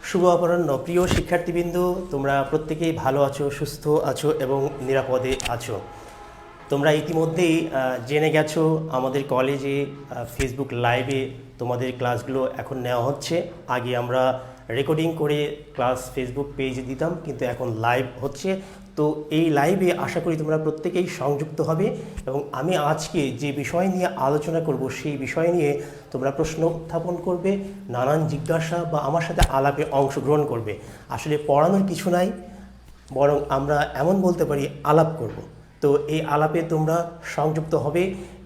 শুভ অপরাহ্ন প্রিয় শিক্ষার্থীবৃন্দ, তোমরা প্রত্যেকেই ভালো আছো, সুস্থ আছো এবং নিরাপদে আছো। তোমরা ইতিমধ্যেই জেনে গেছো আমাদের কলেজে ফেসবুক লাইভে তোমাদের ক্লাসগুলো এখন নেওয়া হচ্ছে। আগে আমরা রেকর্ডিং করে ক্লাস ফেসবুক পেজে দিতাম, কিন্তু এখন লাইভ হচ্ছে। তো এই লাইভে আশা করি তোমরা প্রত্যেকেই সংযুক্ত হবে এবং আমি আজকে যে বিষয় নিয়ে আলোচনা করব সেই বিষয় নিয়ে তোমরা প্রশ্ন উত্থাপন করবে, নানান জিজ্ঞাসা বা আমার সাথে আলাপে অংশগ্রহণ করবে। আসলে পড়ানোর কিছু নাই, বরং আমরা এমন বলতে পারি আলাপ করব। তো এই আলাপে তোমরা সংযুক্ত হবে,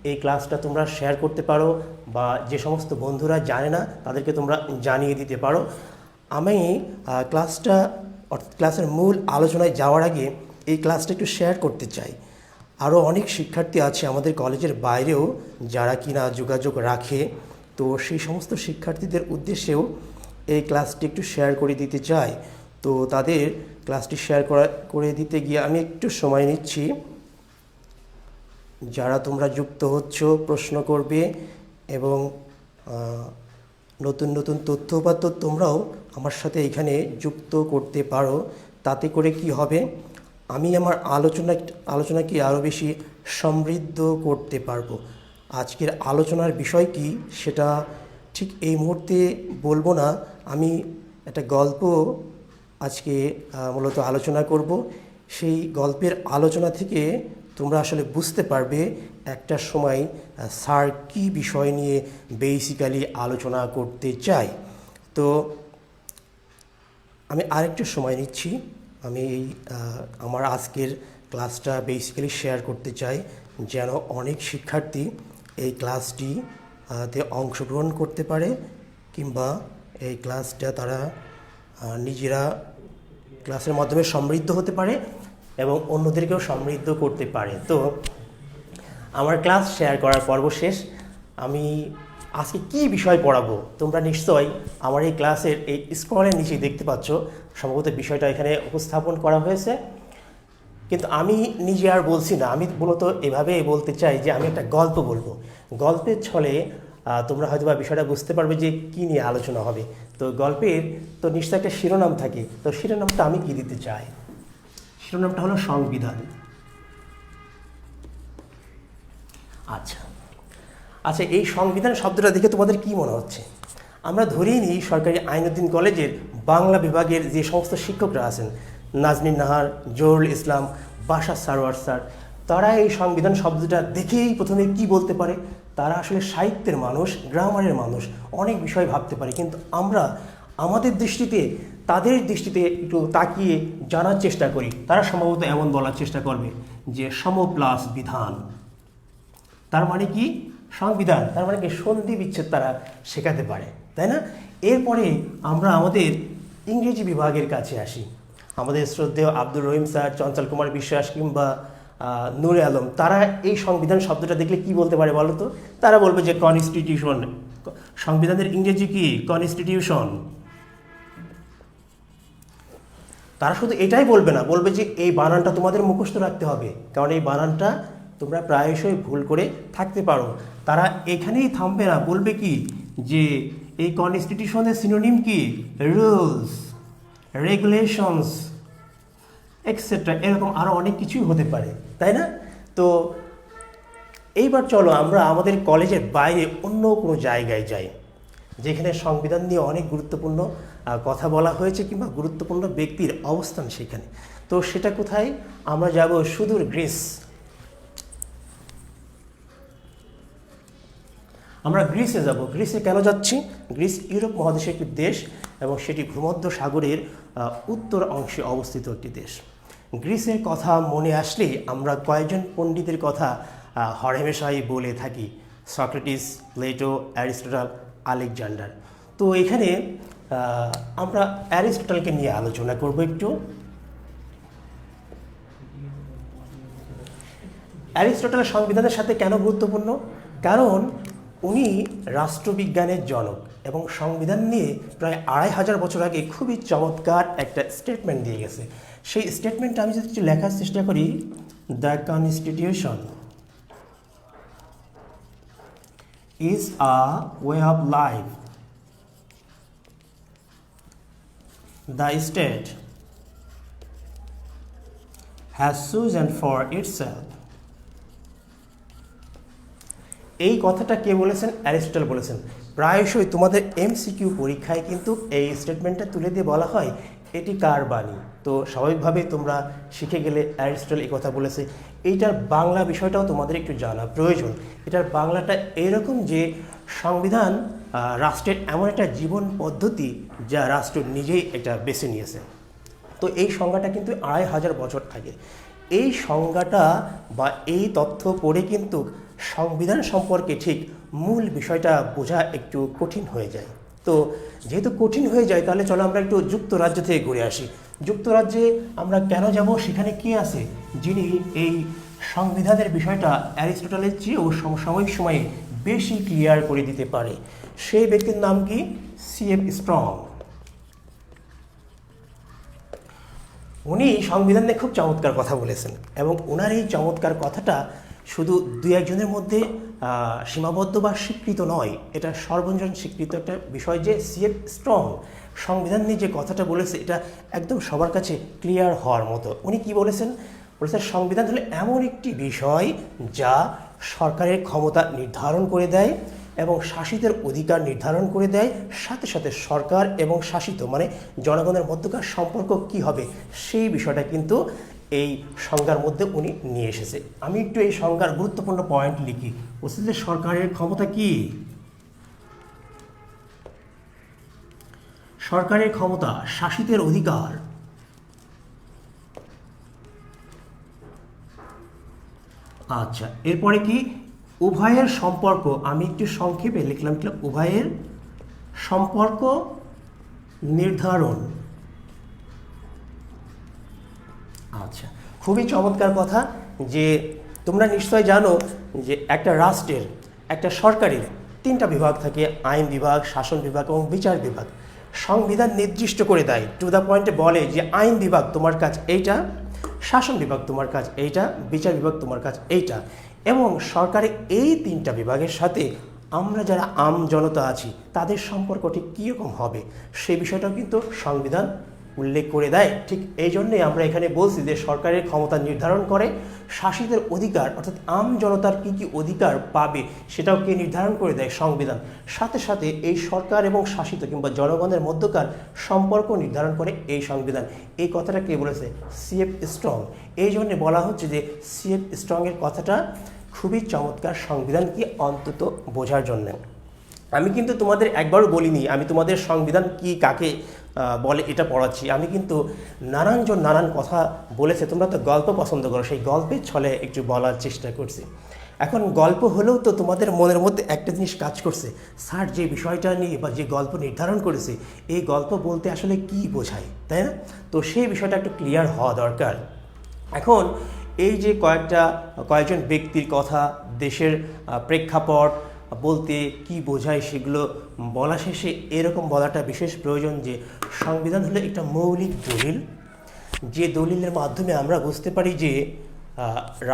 এই ক্লাসটা তোমরা শেয়ার করতে পারো বা যে সমস্ত বন্ধুরা জানে না তাদেরকে তোমরা জানিয়ে দিতে পারো। আমি ক্লাসের মূল আলোচনায় যাওয়ার আগে এই ক্লাসটা একটু শেয়ার করতে চাই। আরও অনেক শিক্ষার্থী আছে আমাদের কলেজের বাইরেও যারা কিনা যোগাযোগ রাখে, তো সেই সমস্ত শিক্ষার্থীদের উদ্দেশ্যেও এই ক্লাসটি একটু শেয়ার করে দিতে চাই। তো তাদের ক্লাসটি শেয়ার করে দিতে গিয়ে আমি একটু সময় নিচ্ছি। যারা তোমরা যুক্ত হচ্ছ, প্রশ্ন করবে এবং নতুন নতুন তথ্যপাত্র তোমরাও আমার সাথে এখানে যুক্ত করতে পারো। তাতে করে কি হবে, আমি আমার আলোচনাকে আরও বেশি সমৃদ্ধ করতে পারবো। আজকের আলোচনার বিষয় কি সেটা ঠিক এই মুহূর্তে বলবো না। আমি একটা গল্প আজকে মূলত আলোচনা করব। সেই গল্পের আলোচনা থেকে তোমরা আসলে বুঝতে পারবে একটা সময় স্যার কী বিষয় নিয়ে বেসিক্যালি আলোচনা করতে চাই। তো আমি আরেকটু সময় নিচ্ছি। আমি আমার আজকের ক্লাসটা বেসিক্যালি শেয়ার করতে চাই যেন অনেক শিক্ষার্থী এই ক্লাসটিতে অংশগ্রহণ করতে পারে কিংবা এই ক্লাসটা তারা নিজেরা ক্লাসের মাধ্যমে সমৃদ্ধ হতে পারে এবং অন্যদেরকেও সমৃদ্ধ করতে পারে। তো আমার ক্লাস শেয়ার করার পর্ব শেষ। আমি আজকে কি বিষয় পড়াবো তোমরা নিশ্চয়ই আমার এই ক্লাসের এই স্ক্রলের নিচে দেখতে পাচ্ছ। সম্ভবত বিষয়টা এখানে উপস্থাপন করা হয়েছে, কিন্তু আমি নিজে আর বলছি না। আমি মূলত এভাবে বলতে চাই যে আমি একটা গল্প বলবো। গল্পের ছলে তোমরা হয়তো বা বিষয়টা বুঝতে পারবে যে কী নিয়ে আলোচনা হবে। তো গল্পের তো নিশ্চয়ই একটা শিরোনাম থাকে, তো শিরোনামটা আমি কি দিতে চাই, শিরোনামটা হলো সংবিধান। আচ্ছা, এই সংবিধান শব্দটা দেখে তোমাদের কি মনে হচ্ছে? আমরা ধরেই নিই সরকারি আইনউদ্দিন কলেজের বাংলা বিভাগের যে সমস্ত শিক্ষকরা আছেন, নাজনীন নাহার, জহুরুল ইসলাম, বাশার সারোয়ার স্যার, তারা এই সংবিধান শব্দটা দেখেই প্রথমে কি বলতে পারে? তারা আসলে সাহিত্যের মানুষ, গ্রামারের মানুষ, অনেক বিষয় ভাবতে পারে। কিন্তু আমরা আমাদের দৃষ্টিতে তাদের দৃষ্টিতে একটু তাকিয়ে জানার চেষ্টা করি। তারা সম্ভবত এমন বলার চেষ্টা করবে যে সম প্লাস বিধান, তার মানে কি সংবিধান, তার মানে কি সন্ধি বিচ্ছেদ তারা শেখাতে পারে, তাই না? এরপরে আমরা আমাদের ইংরেজি বিভাগের কাছে আসি। আমাদের শ্রদ্ধেয় আব্দুর রহিম স্যার, চঞ্চল কুমার বিশ্বাস কিংবা নূরে আলম, তারা এই সংবিধান শব্দটা দেখলে কি বলতে পারে বলো তো? তারা বলবে যে কনস্টিটিউশন। সংবিধানের ইংরেজি কি? কনস্টিটিউশন। তারা শুধু এটাই বলবে না, বলবে যে এই বানানটা তোমাদের মুখস্থ রাখতে হবে, কারণ এই বানানটা তোমরা প্রায়শই ভুল করে থাকতে পারো। তারা এখানেই থামবে না, বলবে কি যে এই কনস্টিটিউশনের সিনোনিম কি? রুলস, রেগুলেশনস, এক্সেট্রা, এরকম আরও অনেক কিছুই হতে পারে, তাই না? তো এইবার চলো আমরা আমাদের কলেজের বাইরে অন্য কোনো জায়গায় যাই যেখানে সংবিধান নিয়ে অনেক গুরুত্বপূর্ণ কথা বলা হয়েছে কিংবা গুরুত্বপূর্ণ ব্যক্তির অবস্থান সেখানে। তো সেটা কোথায়? আমরা যাব সুদূর গ্রিস। আমরা গ্রিসে যাব। গ্রিসে কেন যাচ্ছি? গ্রিস ইউরোপ মহাদেশের একটি দেশ এবং সেটি ভূমধ্য সাগরের উত্তর অংশে অবস্থিত একটি দেশ। গ্রিসের কথা মনে আসলে আমরা কয়েকজন পণ্ডিতের কথা হরহামেশাই বলে থাকি: সক্রেটিস, প্লেটো, অ্যারিস্টটল, আলেকজান্ডার। তো এখানে আমরা অ্যারিস্টটলকে নিয়ে আলোচনা করব একটু। অ্যারিস্টটল সংবিধানের সাথে কেন গুরুত্বপূর্ণ? কারণ উনি রাষ্ট্রবিজ্ঞানের জনক এবং সংবিধান নিয়ে প্রায় 2500 বছর আগে খুবই চমৎকার একটা স্টেটমেন্ট দিয়ে গেছে। সেই স্টেটমেন্টটা আমি যদি কিছু লেখার চেষ্টা করি, the constitution is a way of life the state has chosen for itself। এই কথাটা কে বলেছেন? অ্যারিস্টটল বলেছেন। প্রায়শই তোমাদের এমসিকিউ পরীক্ষায় কিন্তু এই স্টেটমেন্টটা তুলে দিয়ে বলা হয় এটি কার বাণী। তো স্বাভাবিকভাবেই তোমরা শিখে গেলে অ্যারিস্টটল এই কথা বলেছে। এইটার বাংলা বিষয়টাও তোমাদের একটু জানা প্রয়োজন। এটার বাংলাটা এরকম যে সংবিধান রাষ্ট্রের এমন একটা জীবন পদ্ধতি যা রাষ্ট্র নিজেই এটা বেছে নিয়েছে। তো এই সংজ্ঞাটা কিন্তু 2500 বছর আগে। এই সংজ্ঞাটা বা এই তথ্য পড়ে কিন্তু সংবিধান সম্পর্কে ঠিক মূল বিষয়টা বোঝা একটু কঠিন হয়ে যায়। তো যেহেতু কঠিন হয়ে যায়, তাহলে চলো আমরা একটু যুক্তরাজ্য থেকে ঘুরে আসি। যুক্তরাজ্যে আমরা কেন যাব? সেখানে কে আছে যিনি এই সংবিধানের বিষয়টা অ্যারিস্টটলের চেয়েও সমসাময়িক সময়ে বেশি ক্লিয়ার করে দিতে পারে? সেই ব্যক্তির নাম কি? CF strong. উনি সংবিধান নিয়ে খুব চমৎকার কথা বলেছেন এবং ওনার এই চমৎকার কথাটা শুধু দুই একজনের মধ্যে সীমাবদ্ধ বা স্বীকৃত নয়, এটা সর্বজন স্বীকৃত একটা বিষয় যে সিএফ স্ট্রং সংবিধান নিয়ে যে কথাটা বলেছে এটা একদম সবার কাছে ক্লিয়ার হওয়ার মতো। উনি কি বলেছেন? বলেছেন সংবিধান হলো এমন একটি বিষয় যা সরকারের ক্ষমতা নির্ধারণ করে দেয় এবং শাসিতের অধিকার নির্ধারণ করে দেয়, সাথে সাথে সরকার এবং শাসিত মানে জনগণের মধ্যকার সম্পর্ক কি হবে সেই বিষয়টা কিন্তু এই সংজ্ঞার মধ্যে উনি নিয়ে এসেছে। আমি একটু এই সংজ্ঞার গুরুত্বপূর্ণ পয়েন্ট লিখি। বলছে যে সরকারের ক্ষমতা কি? সরকারের ক্ষমতা শাসিতের অধিকার। আচ্ছা, এরপরে কি? উভয়ের সম্পর্ক। আমি একটু সংক্ষেপে লিখলাম উভয়ের সম্পর্ক নির্ধারণ। আচ্ছা, খুবই চমৎকার কথা যে তোমরা নিশ্চয় জানো যে একটা রাষ্ট্রের একটা সরকারের 3টা বিভাগ থাকে, আইন বিভাগ, শাসন বিভাগ এবং বিচার বিভাগ। সংবিধান নির্দিষ্ট করে দেয়, টু দ্য পয়েন্টে বলে যে আইন বিভাগ তোমার কাজ এইটা, শাসন বিভাগ তোমার কাজ এইটা, বিচার বিভাগ তোমার কাজ এইটা। এবং সরকারের এই 3টা বিভাগের সাথে আমরা যারা আম জনতা আছি তাদের সম্পর্কটি কীরকম হবে সেই বিষয়টাও কিন্তু সংবিধান উল্লেখ করে দেয়। ঠিক এই জন্যই আমরা এখানে বলছি যে সরকারের ক্ষমতা নির্ধারণ করে, শাসিতের অধিকার অর্থাৎ আম জনতার কী কী অধিকার পাবে সেটাও কে নির্ধারণ করে দেয়? সংবিধান। সাথে সাথে এই সরকার এবং শাসিত কিংবা জনগণের মধ্যকার সম্পর্ক নির্ধারণ করে এই সংবিধান। এই কথাটা কে বলেছে? CF strong. এই জন্যে বলা হচ্ছে যে সিএফ স্ট্রংয়ের কথাটা খুবই চমৎকার সংবিধান কি অন্তত বোঝার জন্য। আমি কিন্তু তোমাদের একবারও বলিনি আমি তোমাদের সংবিধান কি কাকে বলে এটা পড়াচ্ছি। আমি কিন্তু নানানজন নানান কথা বলেছে, তোমরা তো গল্প পছন্দ করো, সেই গল্পের ছলে একটু বলার চেষ্টা করছি। এখন গল্প হলেও তো তোমাদের মনের মধ্যে একটা জিনিস কাজ করছে, স্যার যে বিষয়টা নিয়ে বা যে গল্প নির্ধারণ করেছে এই গল্প বলতে আসলে কি বোঝায়, তাই না? তো সেই বিষয়টা একটু ক্লিয়ার হওয়া দরকার। এখন এই যে কয়েকজন ব্যক্তির কথা, দেশের প্রেক্ষাপট বলতে কি বোঝায় সেগুলো বলা শেষে এরকম বলাটা বিশেষ প্রয়োজন যে সংবিধান হলো একটা মৌলিক দলিল, যে দলিলের মাধ্যমে আমরা বুঝতে পারি যে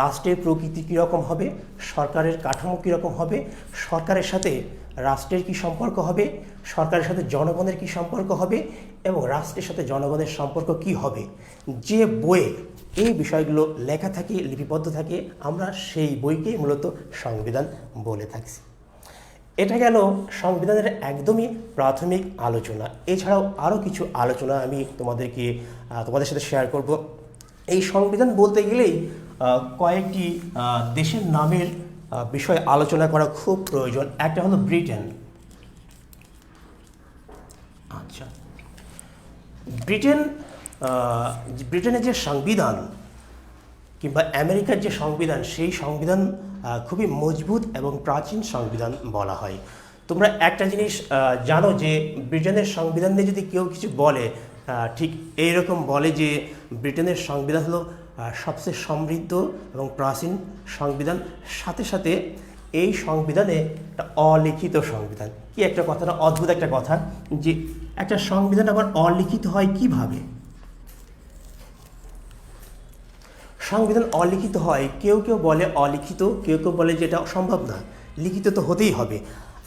রাষ্ট্রের প্রকৃতি কীরকম হবে, সরকারের কাঠামো কীরকম হবে, সরকারের সাথে রাষ্ট্রের কি সম্পর্ক হবে, সরকারের সাথে জনগণের কি সম্পর্ক হবে এবং রাষ্ট্রের সাথে জনগণের সম্পর্ক কি হবে। যে বইয়ে এই বিষয়গুলো লেখা থাকে, লিপিবদ্ধ থাকে, আমরা সেই বইকেই মূলত সংবিধান বলে থাকছি। এটা গেল সংবিধানের একদমই প্রাথমিক আলোচনা। এছাড়াও আরও কিছু আলোচনা আমি তোমাদের সাথে শেয়ার করব। এই সংবিধান বলতে গেলেই কয়েকটি দেশের নামের বিষয় আলোচনা করা খুব প্রয়োজন। একটা হলো ব্রিটেন। আচ্ছা, ব্রিটেনের যে সংবিধান কিংবা আমেরিকার যে সংবিধান, সেই সংবিধান খুবই মজবুত এবং প্রাচীন সংবিধান বলা হয়। তোমরা একটা জিনিস জানো যে ব্রিটেনের সংবিধান নিয়ে যদি কেউ কিছু বলে ঠিক এইরকম বলে যে ব্রিটেনের সংবিধান হলো সবচেয়ে সমৃদ্ধ এবং প্রাচীন সংবিধান, সাথে সাথে এই সংবিধানে একটা অলিখিত সংবিধান। কি একটা কথাটা অদ্ভুত একটা কথা যে একটা সংবিধান আবার অলিখিত হয় কিভাবে? সংবিধান অলিখিত হয়, কেউ কেউ বলে অলিখিত, কেউ কেউ বলে যে এটা সম্ভব না, লিখিত তো হতেই হবে।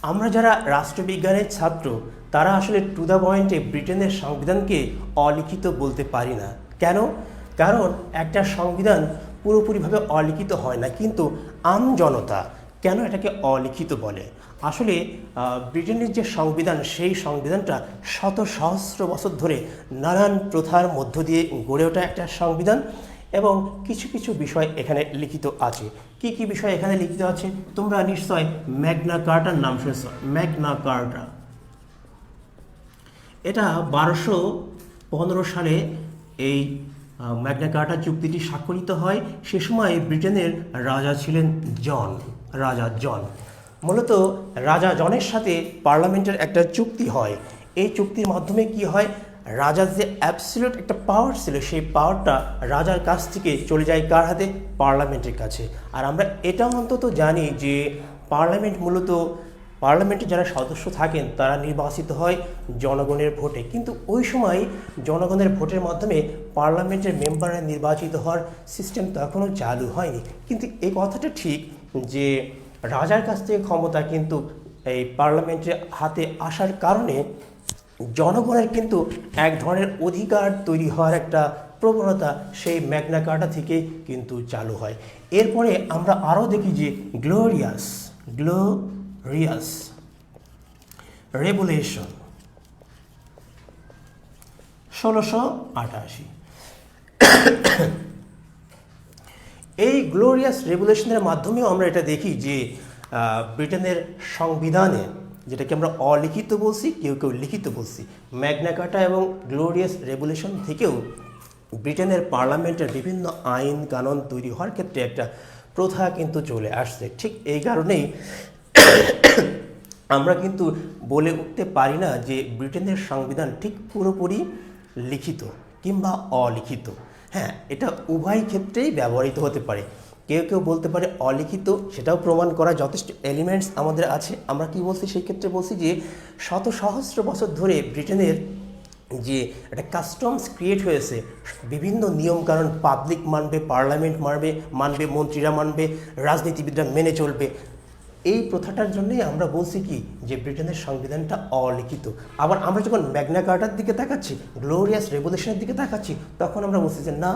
আমরা যারা রাষ্ট্রবিজ্ঞানের ছাত্র তারা আসলে টু দ্য পয়েন্টে ব্রিটেনের সংবিধানকে অলিখিত বলতে পারি না। কেন? কারণ একটা সংবিধান পুরোপুরিভাবে অলিখিত হয় না, কিন্তু আমজনতা কেন এটাকে অলিখিত বলে? আসলে ব্রিটেনের যে সংবিধান, সেই সংবিধানটা শত সহস্র বছর ধরে নানান প্রথার মধ্য দিয়ে গড়ে ওঠা একটা সংবিধান, এবং কিছু কিছু বিষয় এখানে লিখিত আছে। কি কি বিষয় এখানে লিখিত আছে? তোমরা নিশ্চয় ম্যাগনা কার্টার নাম শুনেছ। ম্যাগনা কার্টা এটা 1215 সালে এই ম্যাগনা কার্টা চুক্তিটি স্বাক্ষরিত হয়। সে সময় ব্রিটেনের রাজা ছিলেন রাজা জন। মূলত রাজা জনের সাথে পার্লামেন্টের একটা চুক্তি হয়। এই চুক্তির মাধ্যমে কি হয়, রাজার যে অ্যাবসলিউট একটা পাওয়ার ছিল, সেই পাওয়ারটা রাজার কাছ থেকে চলে যায় কার হাতে? পার্লামেন্টের কাছে। আর আমরা এটা অন্তত জানি যে পার্লামেন্টে যারা সদস্য থাকেন তারা নির্বাচিত হয় জনগণের ভোটে, কিন্তু ওই সময় জনগণের ভোটের মাধ্যমে পার্লামেন্টের মেম্বাররা নির্বাচিত হওয়ার সিস্টেম তখনও চালু হয়নি। কিন্তু এই কথাটা ঠিক যে রাজার কাছ থেকে ক্ষমতা কিন্তু এই পার্লামেন্টের হাতে আসার কারণে জনগণের কিন্তু এক ধরনের অধিকার তৈরি হওয়ার একটা প্রবণতা সেই ম্যাগনা কার্টা থেকে কিন্তু চালু হয়। এরপরে আমরা আরও দেখি যে গ্লোরিয়াস রেগুলেশন 1688। এই গ্লোরিয়াস রেগুলেশনের মাধ্যমেও আমরা এটা দেখি যে ব্রিটেনের সংবিধানে, যেটাকে আমরা অলিখিত বলছি, কেউ কেউ লিখিত বলছি, ম্যাগনা কার্টা এবং গ্লোরিয়াস রেগুলেশন থেকেও ব্রিটেনের পার্লামেন্টের বিভিন্ন আইন কানুন তৈরি হওয়ার ক্ষেত্রে একটা প্রথা কিন্তু চলে আসছে। ঠিক এই কারণেই আমরা কিন্তু বলে উঠতে পারি না যে ব্রিটেনের সংবিধান ঠিক পুরোপুরি লিখিত কিংবা অলিখিত। হ্যাঁ, এটা উভয় ক্ষেত্রেই ব্যবহৃত হতে পারে। কেউ কেউ বলতে পারে অলিখিত, সেটাও প্রমাণ করা যথেষ্ট এলিমেন্টস আমাদের আছে। আমরা কি বলছি সেই ক্ষেত্রে? বলছি যে শত সহস্র বছর ধরে ব্রিটেনের যে একটা কাস্টমস ক্রিয়েট হয়েছে, বিভিন্ন নিয়মকানুন পাবলিক মানবে, পার্লামেন্ট মানবে, মন্ত্রীরা মানবে, রাজনীতিবিদরা মেনে চলবে। এই প্রথাটার জন্যই আমরা বলছি কি যে ব্রিটেনের সংবিধানটা অলিখিত। আবার আমরা যখন ম্যাগনা কার্টার দিকে তাকাচ্ছি, গ্লোরিয়াস রেভলিউশনের দিকে তাকাচ্ছি, তখন আমরা বলছি যে না,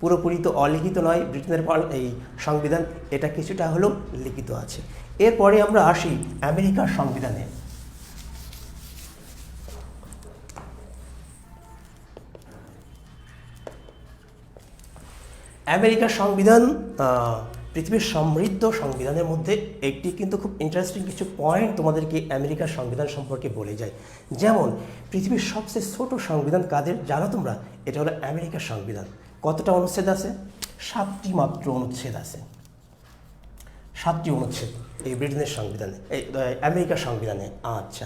পুরোপুরি তো অলিখিত নয় ব্রিটেনের এই সংবিধান, এটা কিছুটা হলেও লিখিত আছে। এরপরে আমরা আসি আমেরিকার সংবিধানে। আমেরিকার সংবিধান পৃথিবীর সমৃদ্ধ সংবিধানের মধ্যে একটি, কিন্তু খুব ইন্টারেস্টিং কিছু পয়েন্ট তোমাদেরকে আমেরিকার সংবিধান সম্পর্কে বলে যায়। যেমন পৃথিবীর সবচেয়ে ছোট সংবিধান কাদের জানো তোমরা? এটা হলো আমেরিকার সংবিধান। কতটা অনুচ্ছেদ আছে? 7টি মাত্র অনুচ্ছেদ আছে। 7টি অনুচ্ছেদ এই ব্রিটেনের সংবিধানে, এই আমেরিকার সংবিধানে। আচ্ছা,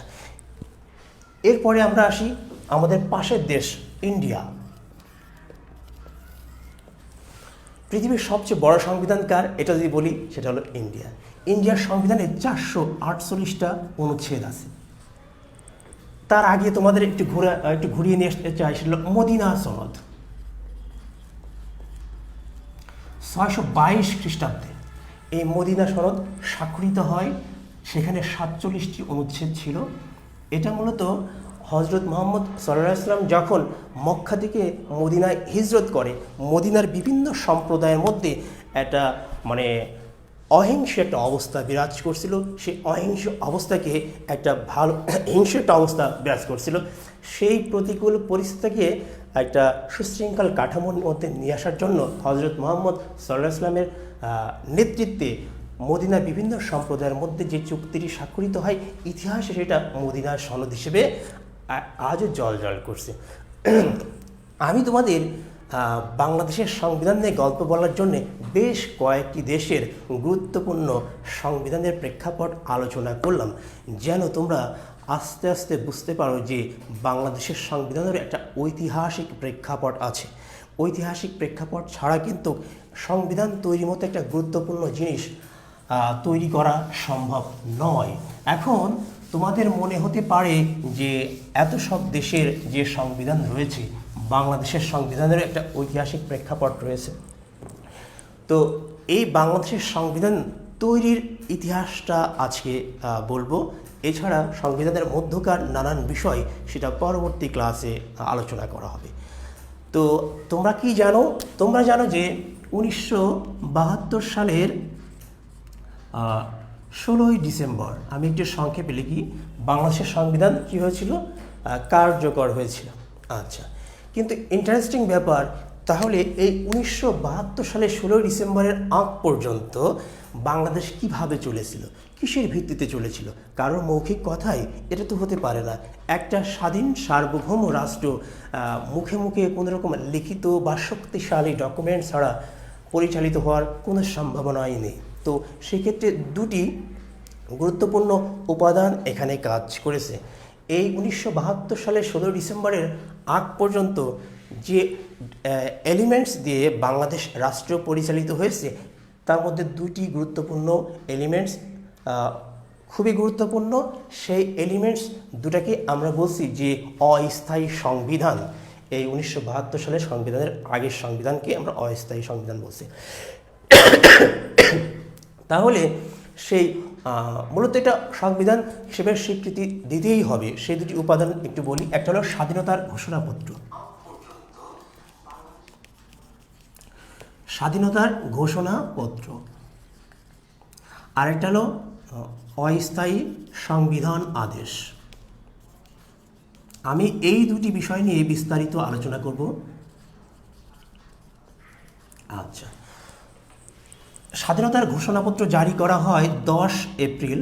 এরপরে আমরা আসি আমাদের পাশের দেশ ইন্ডিয়া। পৃথিবীর সবচেয়ে বড় সংবিধান কার? এটা যদি বলি সেটা হলো ইন্ডিয়া। ইন্ডিয়ার সংবিধানে 448টা অনুচ্ছেদ আছে। তার আগে তোমাদের একটু ঘুরিয়ে নিয়ে আসতে চাই, সেটা হলো মদিনা সনদ 622 খ্রিস্টাব্দে এই মদিনা সনদ স্বাক্ষরিত হয়। সেখানে 47টি অনুচ্ছেদ ছিল। এটা মূলত হজরত মুহাম্মদ সাল্লাল্লাহু আলাইহি ওয়াসাল্লাম যখন মক্কা থেকে মদিনায় হিজরত করে, মদিনার বিভিন্ন সম্প্রদায়ের মধ্যে একটা অহিংস একটা অবস্থা বিরাজ করছিল। সেই অহিংস অবস্থাকে একটা ভালো হিংস্র একটা অবস্থা বিরাজ করছিল। সেই প্রতিকূল পরিস্থিতিকে একটা সুশৃঙ্খল কাঠামোর মধ্যে নিয়ে আসার জন্য হজরত মুহাম্মদ সাল্লাল্লাহু আলাইহি ওয়াসাল্লামের নেতৃত্বে মদিনার বিভিন্ন সম্প্রদায়ের মধ্যে যে চুক্তিটি স্বাক্ষরিত হয়, ইতিহাসে সেটা মদিনার সনদ হিসেবে আজও জল করছে। আমি তোমাদের বাংলাদেশের সংবিধান নিয়ে গল্প বলার জন্য বেশ কয়েকটি দেশের গুরুত্বপূর্ণ সংবিধানের প্রেক্ষাপট আলোচনা করলাম, যেন তোমরা আস্তে আস্তে বুঝতে পারো যে বাংলাদেশের সংবিধানের একটা ঐতিহাসিক প্রেক্ষাপট আছে। ঐতিহাসিক প্রেক্ষাপট ছাড়া কিন্তু সংবিধান তৈরির মতো একটা গুরুত্বপূর্ণ জিনিস তৈরি করা সম্ভব নয়। এখন তোমাদের মনে হতে পারে যে এত সব দেশের যে সংবিধান রয়েছে, বাংলাদেশের সংবিধানের একটা ঐতিহাসিক প্রেক্ষাপট রয়েছে। তো এই বাংলাদেশের সংবিধান তৈরির ইতিহাসটা আজকে বলবো। এছাড়া সংবিধানের মধ্যকার নানান বিষয় সেটা পরবর্তী ক্লাসে আলোচনা করা হবে। তো তোমরা কি জানো? তোমরা জানো যে 1972 সালের 16ই ডিসেম্বর, আমি একটু সংক্ষেপে লিখি, বাংলাদেশের সংবিধান কী হয়েছিল? কার্যকর হয়েছিল। আচ্ছা, কিন্তু ইন্টারেস্টিং ব্যাপার, তাহলে এই 1972 সালের 16ই ডিসেম্বরের আগ পর্যন্ত বাংলাদেশ কিভাবে চলেছিল, কিসের ভিত্তিতে চলেছিল? কারোর মৌখিক কথাই এটা তো হতে পারে না। একটা স্বাধীন সার্বভৌম রাষ্ট্র মুখে মুখে কোনো রকম লিখিত বা শক্তিশালী ডকুমেন্ট ছাড়া পরিচালিত হওয়ার কোনো সম্ভাবনাই নেই। তো সেক্ষেত্রে দুটি গুরুত্বপূর্ণ উপাদান এখানে কাজ করেছে। এই 1972 সালের 16 ডিসেম্বরের আগ পর্যন্ত যে এলিমেন্টস দিয়ে বাংলাদেশ রাষ্ট্র পরিচালিত হয়েছে, তার মধ্যে দুটি গুরুত্বপূর্ণ এলিমেন্টস খুবই গুরুত্বপূর্ণ। সেই এলিমেন্টস দুটাকে আমরা বলছি যে অস্থায়ী সংবিধান। এই 1972 সালের সংবিধানের আগের সংবিধানকে আমরা অস্থায়ী সংবিধান বলছি। তাহলে সেই মূলত এটা সংবিধান হিসেবে স্বীকৃতি দিতেই হবে। সেই দুটি উপাদান একটু বলি। একটা হলো স্বাধীনতার ঘোষণাপত্র, স্বাধীনতার ঘোষণাপত্র, আরেকটা হলো অস্থায়ী সংবিধান আদেশ। আমি এই দুটি বিষয় নিয়ে বিস্তারিত আলোচনা করব। আচ্ছা, স্বাধীনতার ঘোষণাপত্র জারি করা হয় 10 এপ্রিল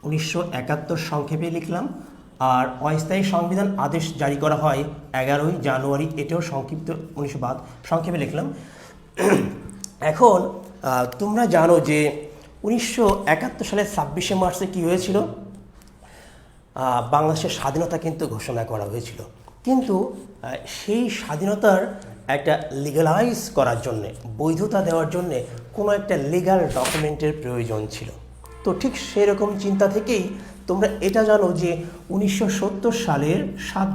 1971, সংক্ষেপে লিখলাম। আর অস্থায়ী সংবিধান আদেশ জারি করা হয় 11ই জানুয়ারি, এটাও সংক্ষিপ্ত 1972, সংক্ষেপে লিখলাম। এখন তোমরা জানো যে 1971 সালের 26শে মার্চে কী হয়েছিল? বাংলাদেশের স্বাধীনতা কিন্তু ঘোষণা করা হয়েছিল। কিন্তু সেই স্বাধীনতার একটা লিগালাইজ করার জন্যে, বৈধতা দেওয়ার জন্যে কোনো একটা লিগাল ডকুমেন্টের প্রয়োজন ছিল। তো ঠিক সেরকম চিন্তা থেকেই তোমরা এটা জানো যে 1970 সালের 7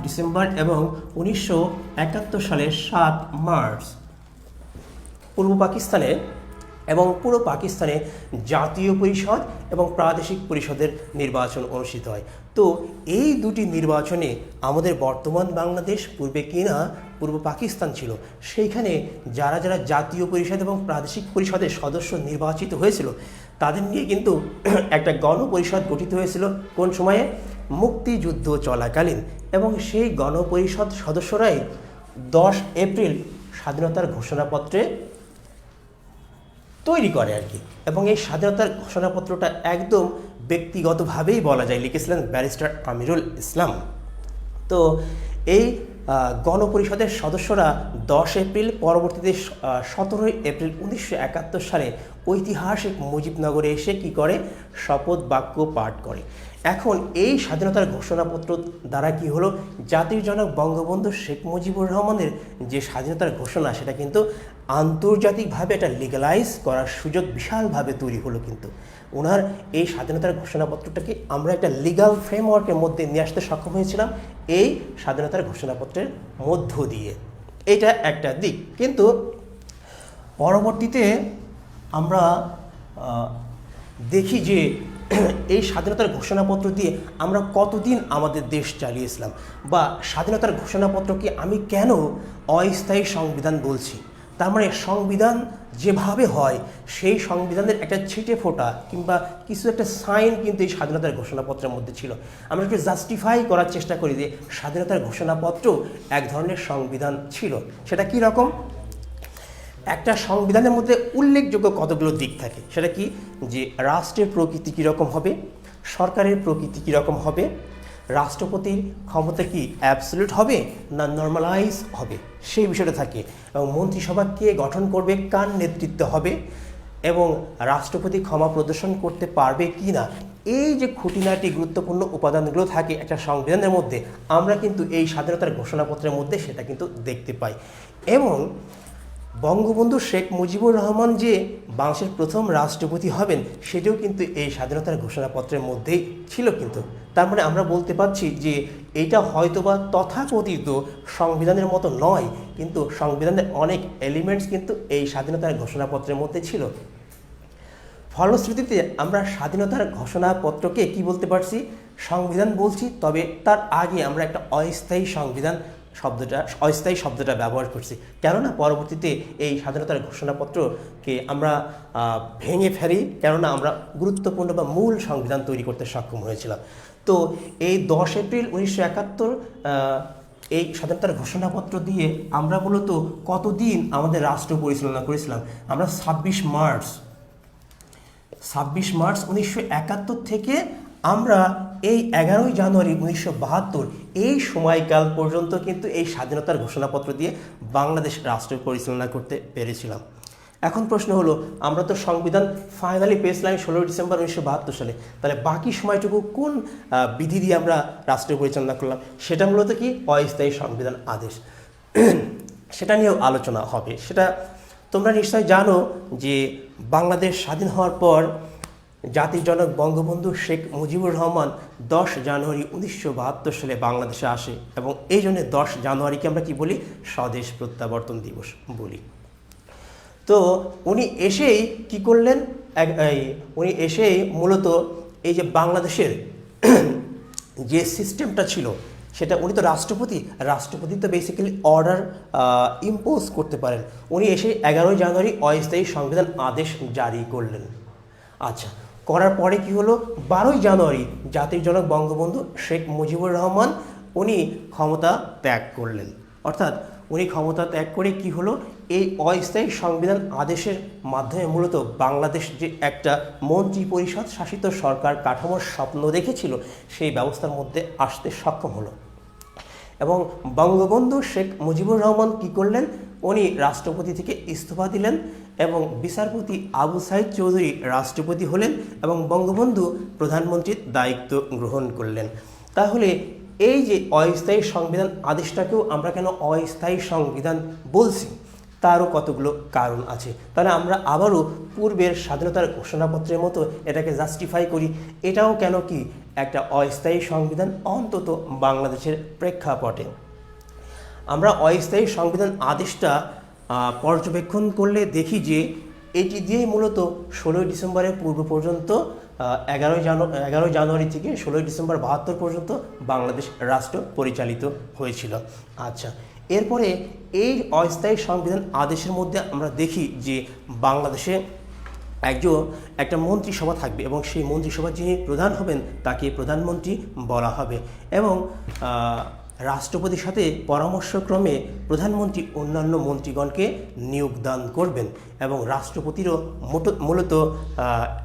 ডিসেম্বর এবং 1971 সালের 7 মার্চ পূর্ব পাকিস্তানে এবং পুরো পাকিস্তানে জাতীয় পরিষদ এবং প্রাদেশিক পরিষদের নির্বাচন অনুষ্ঠিত হয়। তো এই দুটি নির্বাচনে আমাদের বর্তমান বাংলাদেশ, পূর্বে কিনা পূর্ব পাকিস্তান ছিল, সেইখানে যারা যারা জাতীয় পরিষদ এবং প্রাদেশিক পরিষদের সদস্য নির্বাচিত হয়েছিল, তাদের নিয়ে কিন্তু একটা গণপরিষদ গঠিত হয়েছিল। কোন সময়ে? মুক্তিযুদ্ধ চলাকালীন। এবং সেই গণপরিষদ সদস্যরাই 10 এপ্রিল স্বাধীনতার ঘোষণাপত্রে তৈরি করে আর কি। এবং এই স্বাধীনতার ঘোষণাপত্রটা একদম ব্যক্তিগতভাবেই বলা যায় লিখেছিলেন ব্যারিস্টার আমিরুল ইসলাম। তো এই গণপরিষদের সদস্যরা 10 এপ্রিল, পরবর্তীতে 17 এপ্রিল 1971 সালে ঐতিহাসিক মুজিবনগরে এসে কি করে? শপথ বাক্য পাঠ করে। এখন এই স্বাধীনতার ঘোষণাপত্র দ্বারা কি হলো? জাতির জনক বঙ্গবন্ধু শেখ মুজিবুর রহমানের যে স্বাধীনতার ঘোষণা, সেটা কিন্তু আন্তর্জাতিকভাবে এটা লিগালাইজ করার সুযোগ বিশালভাবে তৈরি হলো। কিন্তু ওনার এই স্বাধীনতার ঘোষণাপত্রটাকে আমরা একটা লিগাল ফ্রেমওয়ার্কের মধ্যে নিয়ে আসতে সক্ষম হয়েছিলাম এই স্বাধীনতার ঘোষণাপত্রের মধ্য দিয়ে। এটা একটা দিক। কিন্তু পরবর্তীতে আমরা দেখি যে এই স্বাধীনতার ঘোষণাপত্র দিয়ে আমরা কতদিন আমাদের দেশ চালিয়েছিলাম, বা স্বাধীনতার ঘোষণাপত্রকে আমি কেন অস্থায়ী সংবিধান বলছি। তার মানে সংবিধান যেভাবে হয়, সেই সংবিধানের একটা ছিটে ফোটা কিংবা কিছু একটা সাইন কিন্তু এই স্বাধীনতার ঘোষণাপত্রের মধ্যে ছিল। আমরা একটু জাস্টিফাই করার চেষ্টা করি যে স্বাধীনতার ঘোষণাপত্র এক ধরনের সংবিধান ছিল। সেটা কি রকম? একটা সংবিধানের মধ্যে উল্লেখযোগ্য কতগুলো দিক থাকে। সেটা কি? যে রাষ্ট্রের প্রকৃতি কীরকম হবে, সরকারের প্রকৃতি কীরকম হবে, রাষ্ট্রপতির ক্ষমতা কি অ্যাবসলিউট হবে না নর্মালাইজ হবে, সেই বিষয়টা থাকে। এবং মন্ত্রিসভা কে গঠন করবে, কার নেতৃত্বে হবে, এবং রাষ্ট্রপতি ক্ষমা প্রদর্শন করতে পারবে কি না, এই যে খুঁটিনাটি গুরুত্বপূর্ণ উপাদানগুলো থাকে একটা সংবিধানের মধ্যে, আমরা কিন্তু এই স্বাধীনতার ঘোষণাপত্রের মধ্যে সেটা কিন্তু দেখতে পাই। এবং বঙ্গবন্ধু শেখ মুজিবুর রহমান যে বাংলাদেশের প্রথম রাষ্ট্রপতি হবেন সেটাও কিন্তু এই স্বাধীনতার ঘোষণাপত্রের মধ্যেই ছিল। কিন্তু তার মানে আমরা বলতে পারছি যে এটা হয়তোবা তথাকথিত সংবিধানের মতো নয়, কিন্তু সংবিধানের অনেক এলিমেন্টস কিন্তু এই স্বাধীনতার ঘোষণাপত্রের মধ্যে ছিল। ফলশ্রুতিতে আমরা স্বাধীনতার ঘোষণাপত্রকে কি বলতে পারছি, সংবিধান বলছি, তবে তার আগে আমরা একটা অস্থায়ী সংবিধান অস্থায়ী শব্দটা ব্যবহার করছি, কেননা পরবর্তীতে এই স্বাধীনতার ঘোষণাপত্রকে আমরা ভেঙে ফেলি, কেননা আমরা গুরুত্বপূর্ণ বা মূল সংবিধান তৈরি করতে সক্ষম হয়েছিলাম। তো এই 10 এপ্রিল 1971 এই স্বাধীনতার ঘোষণাপত্র দিয়ে আমরা মূলত কতদিন আমাদের রাষ্ট্র পরিচালনা করেছিলাম, আমরা 26 মার্চ 1971 থেকে আমরা এই 11 জানুয়ারি 1972 এই সময়কাল পর্যন্ত কিন্তু এই স্বাধীনতার ঘোষণাপত্র দিয়ে বাংলাদেশ রাষ্ট্র পরিচালনা করতে পেরেছিলাম। এখন প্রশ্ন হলো, আমরা তো সংবিধান ফাইনালি পেয়েছিলাম 16 ডিসেম্বর 1972 সালে, তাহলে বাকি সময়টুকু কোন বিধি দিয়ে আমরা রাষ্ট্র পরিচালনা করলাম? সেটা মূলত কি অস্থায়ী সংবিধান আদেশ, সেটা নিয়েও আলোচনা হবে। সেটা তোমরা নিশ্চয় জানো যে বাংলাদেশ স্বাধীন হওয়ার পর জাতির জনক বঙ্গবন্ধু শেখ মুজিবুর রহমান 10 জানুয়ারি 1972 সালে বাংলাদেশে আসে, এবং এই জন্য 10 জানুয়ারিকে আমরা কি বলি, স্বদেশ প্রত্যাবর্তন দিবস বলি। তো উনি এসেই কি করলেন, উনি এসেই মূলত এই যে বাংলাদেশের যে সিস্টেমটা ছিল সেটা, উনি তো রাষ্ট্রপতি তো বেসিক্যালি অর্ডার ইম্পোজ করতে পারেন। উনি এসে 11 জানুয়ারি অস্থায়ী সংবিধান আদেশ জারি করলেন। আচ্ছা, করার পরে কি হলো, 12 জানুয়ারি জাতির জনক বঙ্গবন্ধু শেখ মুজিবুর রহমান উনি ক্ষমতা ত্যাগ করলেন। অর্থাৎ উনি ক্ষমতা ত্যাগ করে কি হলো, এই অস্থায়ী সংবিধান আদেশের মাধ্যমে মূলত বাংলাদেশ যে একটা মন্ত্রী পরিষদ শাসিত সরকার কাঠামোর স্বপ্ন দেখেছিল সেই ব্যবস্থার মধ্যে আসতে সক্ষম হলো। এবং বঙ্গবন্ধু শেখ মুজিবুর রহমান কি করলেন, উনি রাষ্ট্রপতি থেকে ইস্তফা দিলেন এবং বিচারপতি আবু সাইদ চৌধুরী রাষ্ট্রপতি হলেন এবং বঙ্গবন্ধু প্রধানমন্ত্রীর দায়িত্ব গ্রহণ করলেন। তাহলে এই যে অস্থায়ী সংবিধান আদেশটাকেও আমরা কেন অস্থায়ী সংবিধান বলছি, তারও কতগুলো কারণ আছে। তাহলে আমরা আবারও পূর্বের স্বাধীনতার ঘোষণাপত্রের মতো এটাকে জাস্টিফাই করি, এটাও কেন কি একটা অস্থায়ী সংবিধান, অন্তত বাংলাদেশের প্রেক্ষাপটে। আমরা অস্থায়ী সংবিধান আদেশটা পর্যবেক্ষণ করলে দেখি যে এটি দিয়েই মূলত 16 ডিসেম্বরের পূর্ব পর্যন্ত 11 জানুয়ারি থেকে 16 ডিসেম্বর 72 পর্যন্ত বাংলাদেশ রাষ্ট্র পরিচালিত হয়েছিল। আচ্ছা, এরপরে এই অস্থায়ী সংবিধান আদেশের মধ্যে আমরা দেখি যে বাংলাদেশে একটা মন্ত্রিসভা থাকবে এবং সেই মন্ত্রিসভার যিনি প্রধান হবেন তাকে প্রধানমন্ত্রী বলা হবে, এবং রাষ্ট্রপতির সাথে পরামর্শক্রমে প্রধানমন্ত্রী অন্যান্য মন্ত্রীগণকে নিয়োগদান করবেন, এবং রাষ্ট্রপতিরও মূলত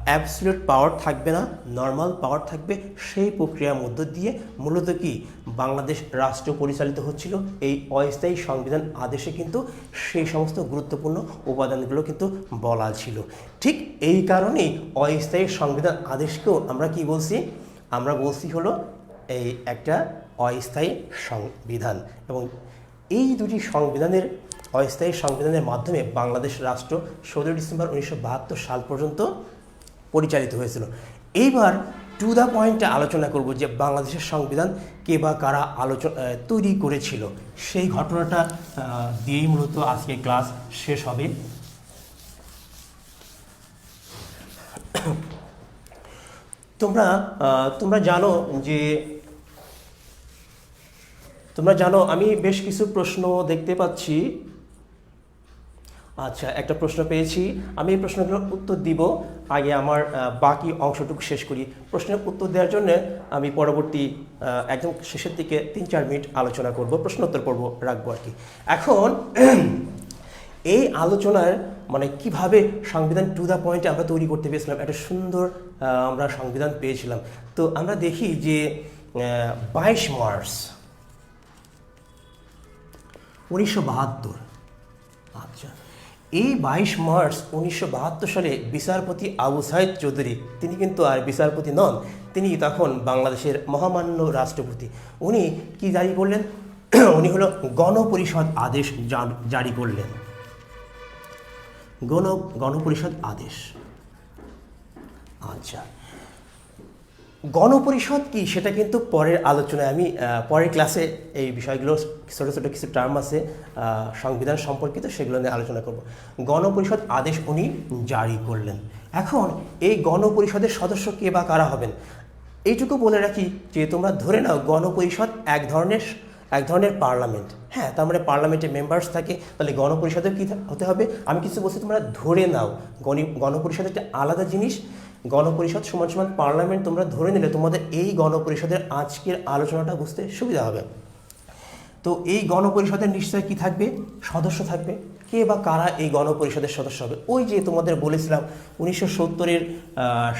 অ্যাবসলিউট পাওয়ার থাকবে না, নর্মাল পাওয়ার থাকবে। সেই প্রক্রিয়ার মধ্য দিয়ে মূলত কি বাংলাদেশ রাষ্ট্র পরিচালিত হচ্ছিল। এই অস্থায়ী সংবিধান আদেশে কিন্তু সেই সমস্ত গুরুত্বপূর্ণ উপাদানগুলো কিন্তু বলা ছিল। ঠিক এই কারণেই অস্থায়ী সংবিধান আদেশকেও আমরা কি বলছি, আমরা বলছি হলো এই একটা অস্থায়ী সংবিধান। এবং এই দুটি সংবিধানের অস্থায়ী সংবিধানের মাধ্যমে বাংলাদেশ রাষ্ট্র 16 ডিসেম্বর 1972 সাল পর্যন্ত পরিচালিত হয়েছিল। এইবার টু দ্য পয়েন্টে আলোচনা করব যে বাংলাদেশের সংবিধান কে বা কারা তৈরি করেছিল, সেই ঘটনাটা দিয়েই মূলত আজকে ক্লাস শেষ হবে। তোমরা জানো আমি বেশ কিছু প্রশ্ন দেখতে পাচ্ছি। আচ্ছা, একটা প্রশ্ন পেয়েছি, আমি এই প্রশ্নগুলোর উত্তর দিব। আগে আমার বাকি অংশটুকু শেষ করি। প্রশ্নের উত্তর দেওয়ার জন্য আমি পরবর্তী একদম শেষের দিকে 3-4 মিনিট আলোচনা করব, প্রশ্নোত্তর পর্ব রাখবো আর কি। এখন এই আলোচনার মানে কিভাবে সংবিধান টু দ্য পয়েন্টে আমরা তৈরি করতে পেরেছিলাম, একটা সুন্দর আমরা সংবিধান পেয়েছিলাম। তো আমরা দেখি যে 22 মার্চ 1972, আচ্ছা, এই 22 মার্চ 1972 সালে বিচারপতি আবু সাইদ চৌধুরী, তিনি কিন্তু আর বিচারপতি নন, তিনি তখন বাংলাদেশের মহামান্য রাষ্ট্রপতি। উনি কি জারি করলেন, উনি হলো গণপরিষদ আদেশ জারি করলেন। গণপরিষদ আদেশ। আচ্ছা, গণপরিষদ কি সেটা কিন্তু পরের আলোচনায় আমি পরের ক্লাসে এই বিষয়গুলো ছোটো ছোটো কিছু টার্ম আছে সংবিধান সম্পর্কিত, সেগুলো নিয়ে আলোচনা করব। গণপরিষদ আদেশ উনি জারি করলেন। এখন এই গণপরিষদের সদস্য কে বা কারা হবেন এইটুকু বলে রাখি যে তোমরা ধরে নাও গণপরিষদ এক ধরনের পার্লামেন্ট। হ্যাঁ, তার মানে পার্লামেন্টে মেম্বার্স থাকে, তাহলে গণপরিষদের কী হতে হবে আমি কিছু বলছি, তোমরা ধরে নাও। গণপরিষদ একটা আলাদা জিনিস, গণপরিষদ সমান সমান পার্লামেন্ট তোমরা ধরে নিলে তোমাদের এই গণপরিষদের আজকের আলোচনাটা বুঝতে সুবিধা হবে। তো এই গণপরিষদের নিশ্চয় কি থাকবে, সদস্য থাকবে। কে বা কারা এই গণপরিষদের সদস্য হবে? ওই যে তোমাদের বলেছিলাম 1970-এর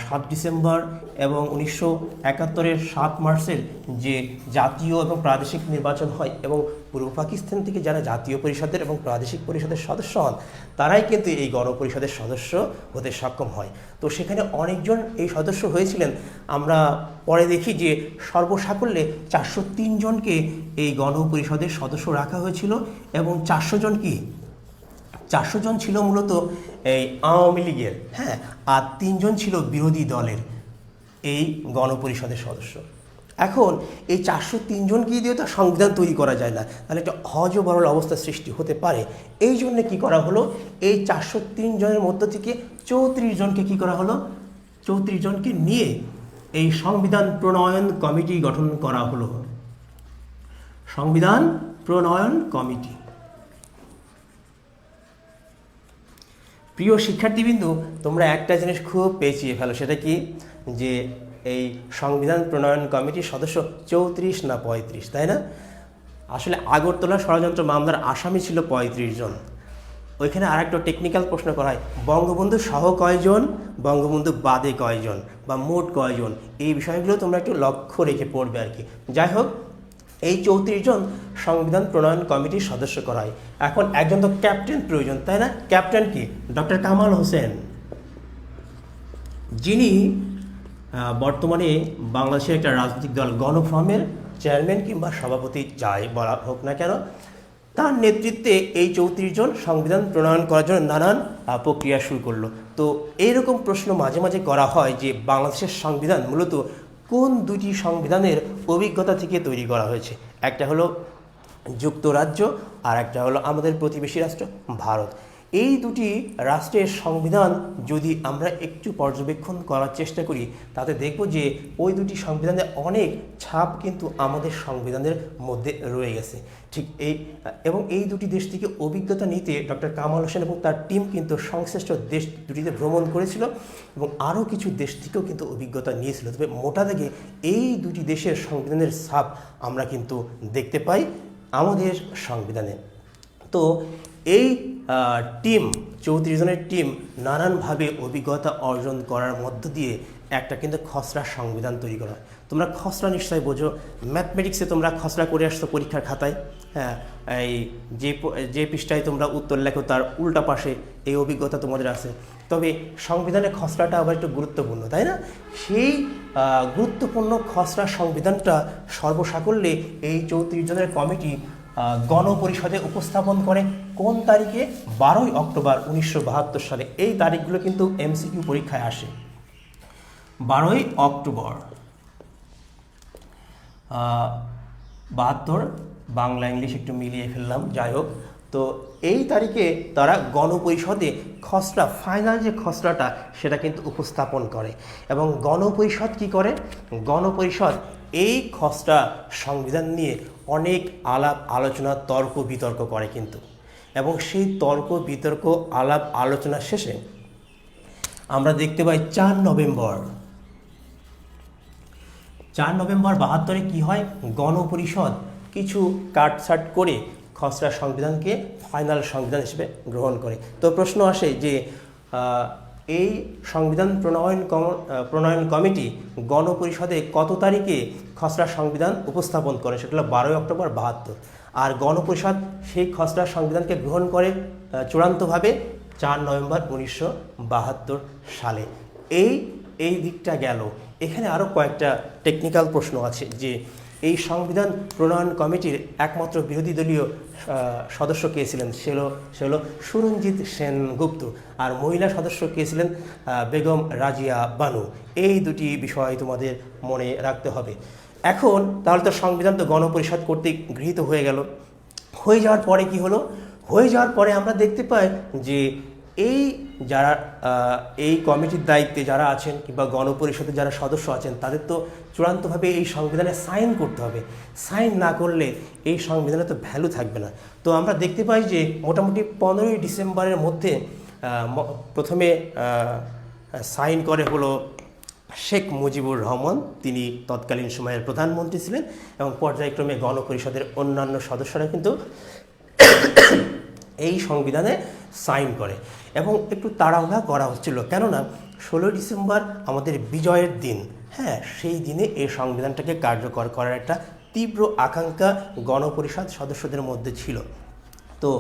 7 ডিসেম্বর এবং 1971-এর 7 মার্চের যে জাতীয় এবং প্রাদেশিক নির্বাচন হয় এবং পূর্ব পাকিস্তান থেকে যারা জাতীয় পরিষদের এবং প্রাদেশিক পরিষদের সদস্য হন তারাই কিন্তু এই গণপরিষদের সদস্য হতে সক্ষম হয়। তো সেখানে অনেকজন এই সদস্য হয়েছিলেন। আমরা পরে দেখি যে সর্বসাকল্যে 403 জনকে এই গণপরিষদের সদস্য রাখা হয়েছিল এবং 400 জন ছিল মূলত এই আওয়ামী লীগের, হ্যাঁ, আর 3 জন ছিল বিরোধী দলের এই গণপরিষদের সদস্য। এখন এই 403 জনকে দিয়ে তো সংবিধান তৈরি করা যায় না, তাহলে একটা হযবরল অবস্থার সৃষ্টি হতে পারে। এই জন্য কী করা হলো, এই 403 জনের মধ্য থেকে 34 জনকে কী করা হলো, 34 জনকে নিয়ে এই সংবিধান প্রণয়ন কমিটি গঠন করা হলো। সংবিধান প্রণয়ন কমিটি। প্রিয় শিক্ষার্থীবৃন্দু, তোমরা একটা জিনিস খুব পেঁচিয়ে ফেলো, সেটা কি যে এই সংবিধান প্রণয়ন কমিটির সদস্য 34 না 35, তাই না? আসলে আগরতলা ষড়যন্ত্র মামলার আসামি ছিল 35 জন। ওইখানে আর একটা টেকনিক্যাল প্রশ্ন করা হয়, বঙ্গবন্ধু সহ কয়জন, বঙ্গবন্ধু বাদে কয়জন, বা মোট কয়জন, এই বিষয়গুলো তোমরা একটু লক্ষ্য রেখে পড়বে আর কি। যাই হোক, এই 34 জন সংবিধান প্রণয়ন কমিটির সদস্য করা হয়। এখন একজন তো ক্যাপ্টেন প্রয়োজন, তাই না? ক্যাপ্টেন কি? ডক্টর কামাল হোসেন, যিনি বর্তমানে বাংলাদেশের একটা রাজনৈতিক দল গণফ্রমের চেয়ারম্যান কিংবা সভাপতি যাই বলা হোক না কেন, তার নেতৃত্বে এই 34 জন সংবিধান প্রণয়ন করার জন্য নানান প্রক্রিয়া শুরু করলো। তো এইরকম প্রশ্ন মাঝে মাঝে করা হয় যে বাংলাদেশের সংবিধান মূলত কোন দুটি সংবিধানের অভিজ্ঞতা থেকে তৈরি করা হয়েছে? একটা হলো যুক্তরাজ্য আর একটা হলো আমাদের প্রতিবেশী রাষ্ট্র ভারত। এই দুটি রাষ্ট্রের সংবিধান যদি আমরা একটু পর্যবেক্ষণ করার চেষ্টা করি তাতে দেখব যে ওই দুটি সংবিধানের অনেক ছাপ কিন্তু আমাদের সংবিধানের মধ্যে রয়ে গেছে। ঠিক এবং এই দুটি দেশ থেকে অভিজ্ঞতা নিতে ডক্টর কামাল হোসেন এবং তার টিম কিন্তু সংশ্লিষ্ট দেশ দুটিতে ভ্রমণ করেছিল এবং আরও কিছু দেশ থেকেও কিন্তু অভিজ্ঞতা নিয়েছিল। তবে মোটা দাগে এই দুটি দেশের সংবিধানের ছাপ আমরা কিন্তু দেখতে পাই আমাদের সংবিধানে। তো এই টিম 34 জনের টিম নানানভাবে অভিজ্ঞতা অর্জন করার মধ্য দিয়ে একটা কিন্তু খসড়া সংবিধান তৈরি করা হয়। তোমরা খসড়া নিশ্চয়ই বোঝো, ম্যাথমেটিক্সে তোমরা খসড়া করে আসছো পরীক্ষার খাতায়। হ্যাঁ, এই যে পৃষ্ঠায় তোমরা উত্তর লেখো তার উল্টা পাশে এই অভিজ্ঞতা তোমাদের আছে। তবে সংবিধানের খসড়াটা আবার একটু গুরুত্বপূর্ণ, তাই না? সেই গুরুত্বপূর্ণ খসড়া সংবিধানটা সর্বসাকল্যে এই 34 জনের কমিটি গণপরিষদে উপস্থাপন করে কোন তারিখে? 12 অক্টোবর 1972 সালে। এই তারিখগুলো কিন্তু এমসিকিউ পরীক্ষায় আসে। 12 অক্টোবর 72, বাংলা ইংলিশ একটু মিলিয়ে ফেললাম, যাই হোক। তো এই তারিখে তারা গণপরিষদে খসড়া, ফাইনাল যে খসড়াটা সেটা কিন্তু উপস্থাপন করে। এবং গণপরিষদ কি করে? গণপরিষদ এই খসড়া সংবিধান নিয়ে অনেক আলাপ আলোচনা, তর্ক বিতর্ক করে কিন্তু। এবং সেই তর্ক বিতর্ক, আলাপ আলোচনা শেষে আমরা দেখতে পাই 4 নভেম্বর 72-এ কী হয়? গণপরিষদ কিছু কাটছাট করে খসড়া সংবিধানকে ফাইনাল সংবিধান হিসেবে গ্রহণ করে। তো প্রশ্ন আসে যে এই সংবিধান প্রণয়ন কমিটি গণপরিষদে কত তারিখে খসড়া সংবিধান উপস্থাপন করে? সেটা হলো 12 অক্টোবর 72। আর গণপরিষদ সেই খসড়া সংবিধানকে গ্রহণ করে চূড়ান্তভাবে 4 নভেম্বর 1972 সালে। এই দিকটা গেল। এখানে আরও কয়েকটা টেকনিক্যাল প্রশ্ন আছে যে এই সংবিধান প্রণয়ন কমিটির একমাত্র বিরোধী দলীয় সদস্য কে ছিলেন, সে হলো সুরঞ্জিত সেনগুপ্ত। আর মহিলা সদস্য কে ছিলেন, বেগম রাজিয়া বানু। এই দুটি বিষয় তোমাদের মনে রাখতে হবে। এখন তাহলে তো সংবিধান তো গণপরিষদ কর্তৃক গৃহীত হয়ে গেল। হয়ে যাওয়ার পরে কি হলো, হয়ে যাওয়ার পরে আমরা দেখতে পাই যে এই যারা এই কমিটির দায়িত্বে যারা আছেন কিংবা গণপরিষদের যারা সদস্য আছেন, তাদের তো চূড়ান্তভাবে এই সংবিধানে সাইন করতে হবে। সাইন না করলে এই সংবিধানে তো ভ্যালু থাকবে না। তো আমরা দেখতে পাই যে মোটামুটি 15ই ডিসেম্বরের মধ্যে প্রথমে সাইন করে হলো শেখ মুজিবুর রহমান, তিনি তৎকালীন সময়ের প্রধানমন্ত্রী ছিলেন, এবং পর্যায়ক্রমে গণপরিষদের অন্যান্য সদস্যরা কিন্তু এই সংবিধানে সাইন করে। এবং একটু তাড়াহুড়া করা হচ্ছিল, কেননা 16 ডিসেম্বর আমাদের বিজয়ের দিন। হ্যাঁ, সেই দিনে এই সংবিধানটাকে কার্যকর করার একটা তীব্র আকাঙ্ক্ষা গণপরিষদ সদস্যদের মধ্যে ছিল। তো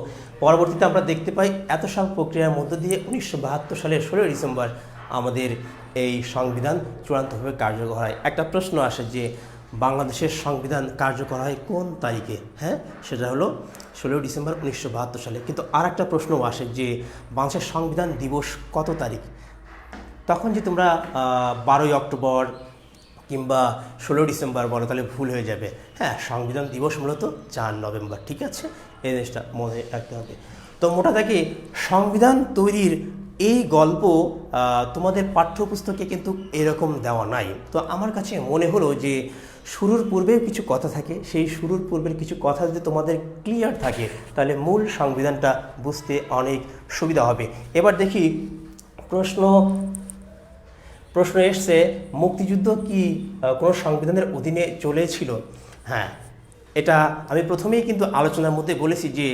পরবর্তীতে আমরা দেখতে পাই এত সব প্রক্রিয়ার মধ্য দিয়ে 1972 সালের 16 ডিসেম্বর আমাদের এই সংবিধান চূড়ান্তভাবে কার্যকর হয়। একটা প্রশ্ন আসে যে বাংলাদেশের সংবিধান কার্যকর হয় কোন তারিখে? হ্যাঁ, সেটা হলো 16 ডিসেম্বর 1972 সালে। কিন্তু আর একটা প্রশ্নও আসে যে বাংলাদেশের সংবিধান দিবস কত তারিখ? তখন যে তোমরা 12ই অক্টোবর কিংবা 16 ডিসেম্বর বলো, তাহলে ভুল হয়ে যাবে। হ্যাঁ, সংবিধান দিবস মূলত 4 নভেম্বর। ঠিক আছে, এই জিনিসটা মনে রাখতে হবে। তো মোটা দাগে সংবিধান তৈরির এই গল্প তোমাদের পাঠ্যপুস্তকে কিন্তু এরকম দেওয়া নাই। তো আমার কাছে মনে হলো যে শুরুর পূর্বে কিছু কথা থাকে, সেই শুরুর পূর্বের কিছু কথা যদি তোমাদের ক্লিয়ার থাকে, তাহলে মূল সংবিধানটা বুঝতে অনেক সুবিধা হবে। এবার দেখি প্রশ্ন এসছে, মুক্তিযুদ্ধ কি কোনো সংবিধানের অধীনে চলেছিল? হ্যাঁ, এটা আমি প্রথমেই কিন্তু আলোচনার মধ্যে বলেছি যে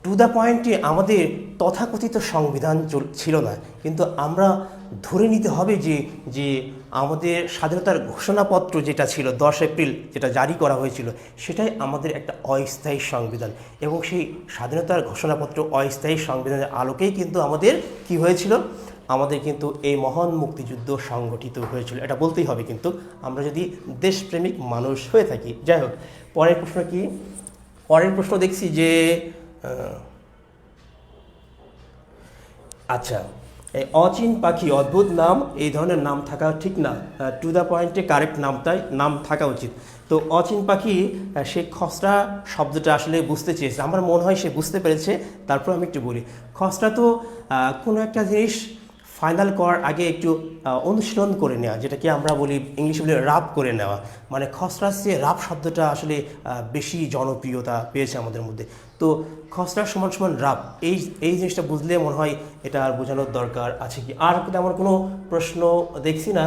টু দ্য পয়েন্টে আমাদের তথাকথিত সংবিধান ছিল না, কিন্তু আমরা ধরে নিতে হবে যে আমাদের স্বাধীনতার ঘোষণাপত্র যেটা ছিল 10 এপ্রিল যেটা জারি করা হয়েছিল, সেটাই আমাদের একটা অস্থায়ী সংবিধান। এবং সেই স্বাধীনতার ঘোষণাপত্র অস্থায়ী সংবিধানের আলোকেই কিন্তু আমাদের কি হয়েছিল, আমাদের কিন্তু এই মহান মুক্তিযুদ্ধ সংগঠিত হয়েছিল। এটা বলতেই হবে কিন্তু আমরা যদি দেশপ্রেমিক মানুষ হয়ে থাকি। যাই হোক, পরের প্রশ্ন কি? পরের প্রশ্ন দেখছি যে আচ্ছা, এই অচিন পাখি অদ্ভুত নাম, এই ধরনের নাম থাকা ঠিক না, টু দ্য পয়েন্টে কারেক্ট নাম থাকা উচিত। তো অচিন পাখি সে খসড়া শব্দটা আসলে বুঝতে চেয়েছে, আমার মনে হয় সে বুঝতে পেরেছে। তারপর আমি একটু বলি, খসড়া তো কোনো একটা জিনিস ফাইনাল করার আগে একটু অনুশীলন করে নেওয়া, যেটাকে আমরা বলি ইংলিশে বলি রাব করে নেওয়া। মানে খসড়ার চেয়ে রাব শব্দটা আসলে বেশি জনপ্রিয়তা পেয়েছে আমাদের মধ্যে। তো খসড়া সমান সমান রাব, এই জিনিসটা বুঝলে মনে হয় এটা আর বোঝানোর দরকার আছে কি? আর তেমন কোনো প্রশ্ন দেখছি না।